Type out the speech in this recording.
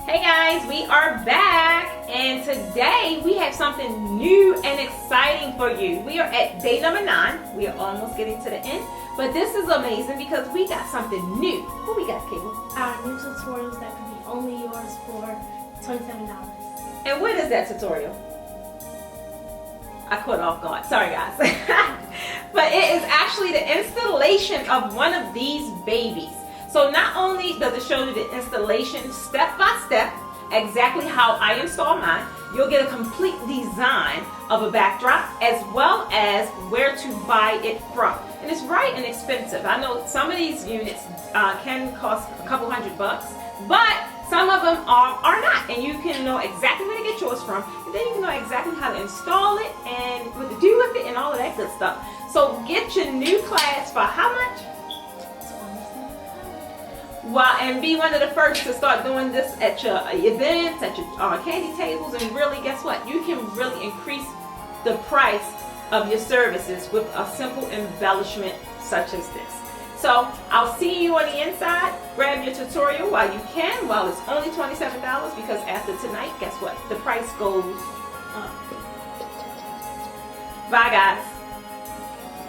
Hey guys, we are back, and today we have something new and exciting for you. We are at day number 9. We are almost getting to the end, but this is amazing because we got something new. What we got, Kayla? Our new tutorials that can be only yours for $27. And what is that tutorial? I caught off guard. Sorry guys. But it is actually the installation of one of these babies. So not only does it show you the installation step by step, exactly how I install mine, you'll get a complete design of a backdrop as well as where to buy it from. And it's right inexpensive. I know some of these units can cost a couple $100, but some of them are not. And you can know exactly where to get yours from. And then you can know exactly how to install it and what to do with it and all of that good stuff. So get your new class for how much? Well, and be one of the first to start doing this at your events, at your candy tables, and really, guess what? You can really increase the price of your services with a simple embellishment such as this. So I'll see you on the inside. Grab your tutorial while you can, while it's only $27, because after tonight, guess what? The price goes up. Bye, guys.